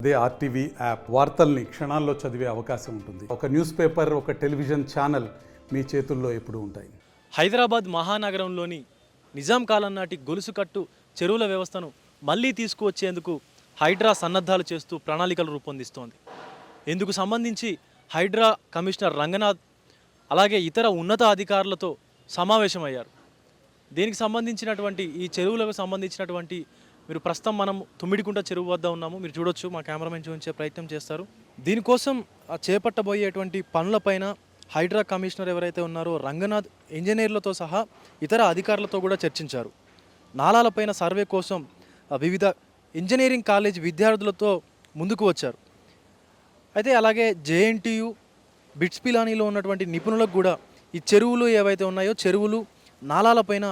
అదే RTV app వార్తల్ని క్షణాల్లో చదివే అవకాశం ఉంటుంది. ఒక న్యూస్ పేపర్, ఒక టెలివిజన్ ఛానల్ మీ చేతుల్లో ఎప్పుడూ ఉంటాయి. హైదరాబాద్ మహానగరంలోని నిజాం కాలం నాటి గొలుసుకట్టు చెరువుల వ్యవస్థను మళ్లీ తీసుకువచ్చేందుకు హైడ్రా సన్నద్ధాలు చేస్తూ ప్రణాళికలు రూపొందిస్తోంది. ఇందుకు సంబంధించి హైడ్రా కమిషనర్ రంగనాథ్ అలాగే ఇతర ఉన్నత అధికారులతో సమావేశమయ్యారు. దీనికి సంబంధించినటువంటి ఈ చెరువులకు సంబంధించినటువంటి మీరు ప్రస్తుతం మనం తుమ్మిడికుంట చెరువు వద్ద ఉన్నాము. మీరు చూడొచ్చు, మా కెమెరామెన్ చూపించే ప్రయత్నం చేస్తారు. దీనికోసం చేపట్టబోయేటువంటి పనులపైన హైడ్రా కమిషనర్ ఎవరైతే ఉన్నారో రంగనాథ్ ఇంజనీర్లతో సహా ఇతర అధికారులతో కూడా చర్చించారు. నాలాలపైన సర్వే కోసం వివిధ ఇంజనీరింగ్ కాలేజ్ విద్యార్థులతో ముందుకు వచ్చారు. అయితే అలాగే జేఎన్టీయు, బిట్స్ పిలానీలో ఉన్నటువంటి నిపుణులకు కూడా ఈ చెరువులు ఏవైతే ఉన్నాయో చెరువులు నాలాలపైన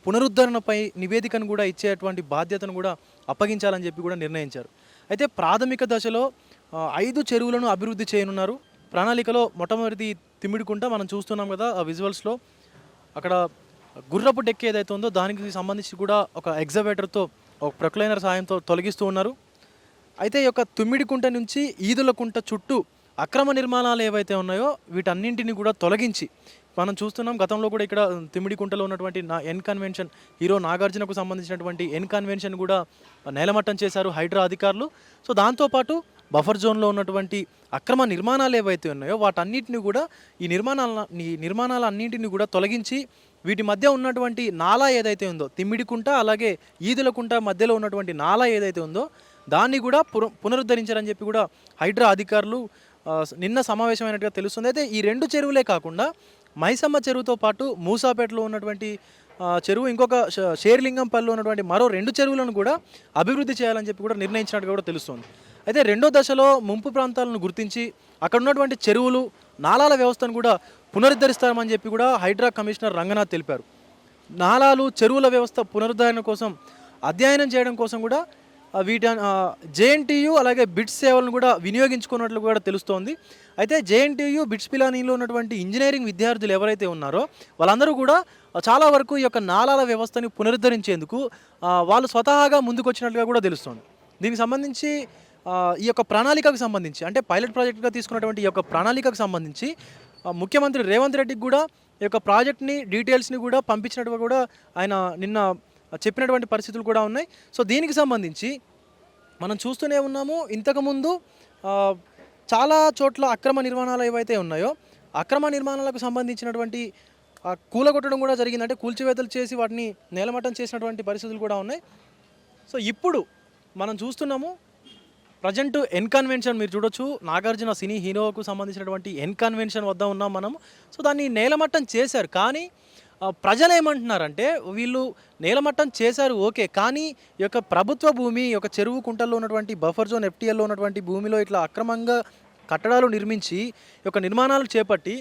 పునరుద్ధరణపై నివేదికను కూడా ఇచ్చేటువంటి బాధ్యతను కూడా అప్పగించాలని చెప్పి కూడా నిర్ణయించారు. అయితే ప్రాథమిక దశలో 5 చెరువులను అభివృద్ధి చేయనున్నారు. ప్రణాళికలో మొట్టమొదటి తిమ్మిడికుంట మనం చూస్తున్నాం కదా ఆ విజువల్స్లో. అక్కడ గుర్రపు డెక్ ఏదైతే ఉందో దానికి సంబంధించి కూడా ఒక ఎగ్జవేటర్తో ఒక ప్రొక్లైనర్ సాయంతో తొలగిస్తూ ఉన్నారు. అయితే ఈ యొక్క తుమ్మిడికుంట నుంచి ఈదులకుంట చుట్టూ అక్రమ నిర్మాణాలు ఏవైతే ఉన్నాయో వీటన్నింటినీ కూడా తొలగించి మనం చూస్తున్నాం. గతంలో కూడా ఇక్కడ తిమ్మిడికుంటలో ఉన్నటువంటి ఎన్ కన్వెన్షన్ హీరో నాగార్జునకు సంబంధించినటువంటి ఎన్ కన్వెన్షన్ కూడా నేలమట్టం చేశారు హైడ్రా అధికారులు. సో దాంతోపాటు బఫర్ జోన్లో ఉన్నటువంటి అక్రమ నిర్మాణాలు ఏవైతే ఉన్నాయో వాటన్నిటిని కూడా ఈ నిర్మాణాలన్నింటినీ కూడా తొలగించి వీటి మధ్య ఉన్నటువంటి నాలా ఏదైతే ఉందో తిమ్మిడికుంట అలాగే ఈదులకుంట మధ్యలో ఉన్నటువంటి నాలా ఏదైతే ఉందో దాన్ని కూడా పునరుద్ధరించారని చెప్పి కూడా హైడ్రా అధికారులు నిన్న సమావేశమైనట్టుగా తెలుస్తుంది. అయితే ఈ 2 చెరువులే కాకుండా మైసమ్మ చెరువుతో పాటు మూసాపేటలో ఉన్నటువంటి చెరువు, ఇంకొక షేర్లింగంపల్లిలో ఉన్నటువంటి మరో 2 చెరువులను కూడా అభివృద్ధి చేయాలని చెప్పి కూడా నిర్ణయించినట్టుగా కూడా తెలుస్తుంది. అయితే 2వ దశలో ముంపు ప్రాంతాలను గుర్తించి అక్కడ ఉన్నటువంటి చెరువులు నాలాల వ్యవస్థను కూడా పునరుద్ధరిస్తామని చెప్పి కూడా హైడ్రా కమిషనర్ రంగనాథ్ తెలిపారు. నాలాలు చెరువుల వ్యవస్థ పునరుద్ధరణ కోసం అధ్యయనం చేయడం కోసం కూడా జేఎన్టీయు అలాగే బిట్స్ సేవలను కూడా వినియోగించుకున్నట్లు కూడా తెలుస్తోంది. అయితే జేఎన్టీయు, బిట్స్ పిలానీలో ఉన్నటువంటి ఇంజనీరింగ్ విద్యార్థులు ఎవరైతే ఉన్నారో వాళ్ళందరూ కూడా చాలా వరకు ఈ యొక్క నాలాల వ్యవస్థని పునరుద్ధరించేందుకు వాళ్ళు స్వతహాగా ముందుకు వచ్చినట్లుగా కూడా తెలుస్తోంది. దీనికి సంబంధించి ఈ యొక్క ప్రణాళికకు సంబంధించి అంటే పైలట్ ప్రాజెక్టుగా తీసుకున్నటువంటి ఈ యొక్క ప్రణాళికకు సంబంధించి ముఖ్యమంత్రి రేవంత్ రెడ్డికి కూడా ఈ యొక్క ప్రాజెక్ట్ని డీటెయిల్స్ని కూడా పంపించినట్టుగా కూడా ఆయన నిన్న చెప్పినటువంటి పరిస్థితులు కూడా ఉన్నాయి. సో దీనికి సంబంధించి మనం చూస్తూనే ఉన్నాము. ఇంతకుముందు చాలా చోట్ల అక్రమ నిర్మాణాలు ఏవైతే ఉన్నాయో అక్రమ నిర్మాణాలకు సంబంధించినటువంటి కూలగొట్టడం కూడా జరిగింది. అంటే కూల్చివేతలు చేసి వాటిని నేలమట్టం చేసినటువంటి పరిస్థితులు కూడా ఉన్నాయి. సో ఇప్పుడు మనం చూస్తున్నాము ప్రజెంట్ ఎన్ కన్వెన్షన్ మీరు చూడొచ్చు, నాగార్జున సినీ హీరోకు సంబంధించినటువంటి ఎన్ కన్వెన్షన్ వద్ద ఉన్నాం మనము. సో దాన్ని నేలమట్టం చేశారు. కానీ ప్రజలు ఏమంటున్నారంటే వీళ్ళు నేలమట్టం చేశారు ఓకే, కానీ ఈ యొక్క ప్రభుత్వ భూమి, ఈ యొక్క చెరువు కుంటల్లో ఉన్నటువంటి బఫర్ జోన్ ఎఫ్టీఎల్లో ఉన్నటువంటి భూమిలో ఇట్లా అక్రమంగా కట్టడాలు నిర్మించి ఈ యొక్క నిర్మాణాలు చేపట్టి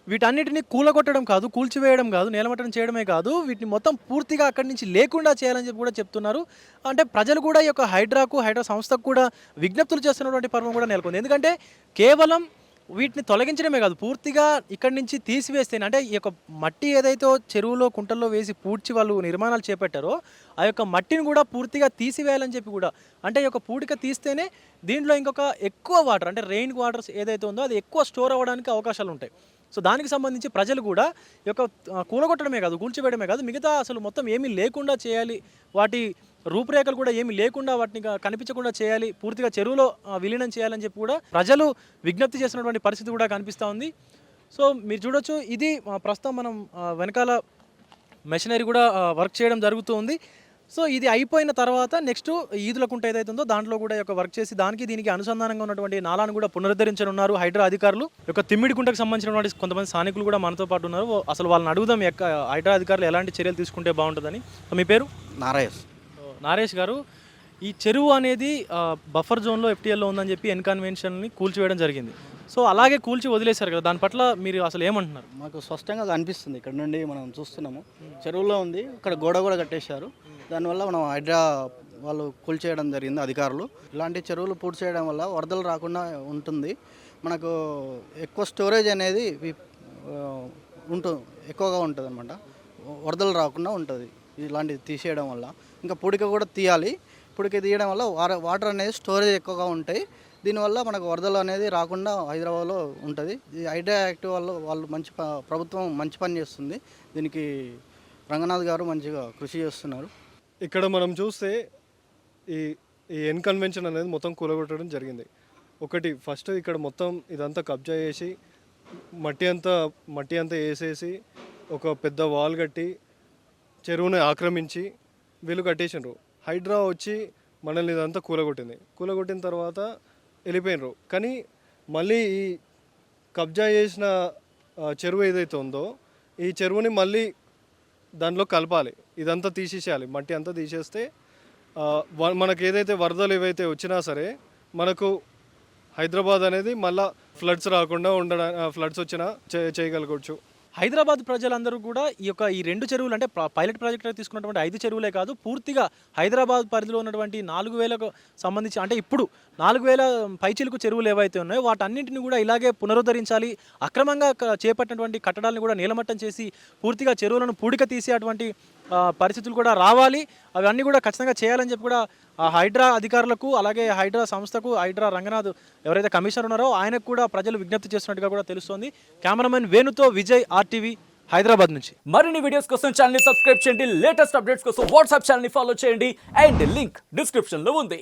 వీటన్నిటిని కూలగొట్టడం కాదు, కూల్చివేయడం కాదు, నేలమట్టడం చేయడమే కాదు, వీటిని మొత్తం పూర్తిగా అక్కడి నుంచి లేకుండా చేయాలని చెప్పి కూడా చెప్తున్నారు. అంటే ప్రజలు కూడా ఈ యొక్క హైడ్రా సంస్థకు కూడా విజ్ఞప్తులు చేస్తున్నటువంటి పర్వం కూడా నెలకొంది. ఎందుకంటే కేవలం వీటిని తొలగించడమే కాదు, పూర్తిగా ఇక్కడి నుంచి తీసివేస్తేనే అంటే ఈ యొక్క మట్టి ఏదైతే చెరువులో కుంటల్లో వేసి పూడ్చి వాళ్ళు నిర్మాణాలు చేపట్టారో ఆ యొక్క మట్టిని కూడా పూర్తిగా తీసివేయాలని చెప్పి కూడా, అంటే ఈ యొక్క పూడిక తీస్తేనే దీంట్లో ఇంకొక ఎక్కువ వాటర్ అంటే రెయిన్ వాటర్స్ ఏదైతే ఉందో అది ఎక్కువ స్టోర్ అవ్వడానికి అవకాశాలు ఉంటాయి. సో దానికి సంబంధించి ప్రజలు కూడా ఈ యొక్క కూలగొట్టడమే కాదు, కూల్చివేయడమే కాదు, మిగతా అసలు మొత్తం ఏమీ లేకుండా చేయాలి, వాటి రూపురేఖలు కూడా ఏమీ లేకుండా వాటిని కనిపించకుండా చేయాలి, పూర్తిగా చెరువులో విలీనం చేయాలని చెప్పి కూడా ప్రజలు విజ్ఞప్తి చేస్తున్నటువంటి పరిస్థితి కూడా కనిపిస్తూ ఉంది. సో మీరు చూడొచ్చు, ఇది ప్రస్తుతం మనం వెనకాల మెషినరీ కూడా వర్క్ చేయడం జరుగుతూ ఉంది. సో ఇది అయిపోయిన తర్వాత నెక్స్ట్ ఈదులకుంట ఏదైతే ఉందో దాంట్లో కూడా యొక్క వర్క్ చేసి దీనికి అనుసంధానంగా ఉన్నటువంటి నాలాను కూడా పునరుద్ధరించనున్నారు హైడ్రా అధికారులు. యొక్క తిమ్మిడికుంటకు సంబంధించినటువంటి కొంతమంది స్థానికులు కూడా మనతో పాటు ఉన్నారు. అసలు వాళ్ళని అడుగుదాం హైడ్రా అధికారులు ఎలాంటి చర్యలు తీసుకుంటే బాగుంటుందని. మీ పేరు? నారేష్ గారు, ఈ చెరువు అనేది బఫర్ జోన్లో ఎఫ్టీఎల్లో ఉందని చెప్పి ఎన్ కన్వెన్షన్ని కూల్చివేయడం జరిగింది. సో అలాగే కూల్చి వదిలేశారు కదా, దాని పట్ల మీరు అసలు ఏమంటున్నారు? మాకు స్పష్టంగా కనిపిస్తుంది, ఇక్కడ నుండి మనం చూస్తున్నాము చెరువులో ఉంది, ఇక్కడ గోడ కూడా కట్టేశారు. దానివల్ల మనం హైడ్రా వాళ్ళు కూల్చేయడం జరిగింది అధికారులు. ఇలాంటి చెరువులు పూర్తి చేయడం వల్ల వరదలు రాకుండా ఉంటుంది, మనకు ఎక్కువ స్టోరేజ్ అనేది ఎక్కువగా ఉంటుంది అనమాట, వరదలు రాకుండా ఉంటుంది ఇలాంటివి తీసేయడం వల్ల. ఇంకా పూడిక కూడా తీయాలి, ఇప్పటికే తీయడం వల్ల వాటర్ అనేది స్టోరేజ్ ఎక్కువగా ఉంటాయి. దీనివల్ల మనకు వరదలు అనేది రాకుండా హైదరాబాద్లో ఉంటుంది. ఈ హైడ్రా యాక్ట్ వల్ల వాళ్ళు ప్రభుత్వం మంచి పని చేస్తుంది. దీనికి రంగనాథ్ గారు మంచిగా కృషి చేస్తున్నారు. ఇక్కడ మనం చూస్తే ఈ ఈ ఎన్ కన్వెన్షన్ అనేది మొత్తం కూలగొట్టడం జరిగింది. ఒకటి ఫస్ట్ ఇక్కడ మొత్తం ఇదంతా కబ్జా చేసి మట్టి అంతా వేసేసి ఒక పెద్ద వాల్ కట్టి చెరువుని ఆక్రమించి వీళ్ళు కట్టేసినారు. హైడ్రా వచ్చి మనల్ని ఇదంతా కూలగొట్టిన తర్వాత వెళ్ళిపోయినారు. కానీ మళ్ళీ ఈ కబ్జా చేసిన చెరువు ఏదైతే ఉందో ఈ చెరువుని మళ్ళీ దాంట్లో కలపాలి, ఇదంతా తీసేసేయాలి. మట్టి అంతా తీసేస్తే మనకు ఏదైతే వరదలు ఏవైతే వచ్చినా సరే మనకు హైదరాబాద్ అనేది మళ్ళీ ఫ్లడ్స్ రాకుండా ఫ్లడ్స్ వచ్చినా చేయగలగవచ్చు. హైదరాబాద్ ప్రజలందరూ కూడా ఈ రెండు చెరువులు అంటే పైలట్ ప్రాజెక్టులో తీసుకున్నటువంటి 5 చెరువులే కాదు, పూర్తిగా హైదరాబాద్ పరిధిలో ఉన్నటువంటి 4000కు సంబంధించి అంటే ఇప్పుడు 4000 పైచిలుకు చెరువులు ఏవైతే ఉన్నాయో వాటన్నింటిని కూడా ఇలాగే పునరుద్ధరించాలి. అక్రమంగా చేపట్టినటువంటి కట్టడాలను కూడా నీలమట్టం చేసి పూర్తిగా చెరువులను పూడిక తీసేటువంటి పరిస్థితులు కూడా రావాలి. అవన్నీ కూడా ఖచ్చితంగా చేయాలని చెప్పి కూడా హైడ్రా అధికారులకు అలాగే హైడ్రా సంస్థకు హైడ్రా రంగనాథ్ ఎవరైతే కమిషనర్ ఉన్నారో ఆయనకు కూడా ప్రజలు విజ్ఞప్తి చేస్తున్నట్టుగా కూడా తెలుస్తోంది. కెమెరామెన్ వేణుతో విజయ్, RTV, హైదరాబాద్ నుంచి. మరిన్ని వీడియోస్ కోసం ఛానల్ ని సబ్స్క్రైబ్ చేయండి, లేటెస్ట్ అప్డేట్స్ కోసం వాట్సాప్ ఛానల్ ని ఫాలో చేయండి అండ్ లింక్ డిస్క్రిప్షన్ లో ఉంది.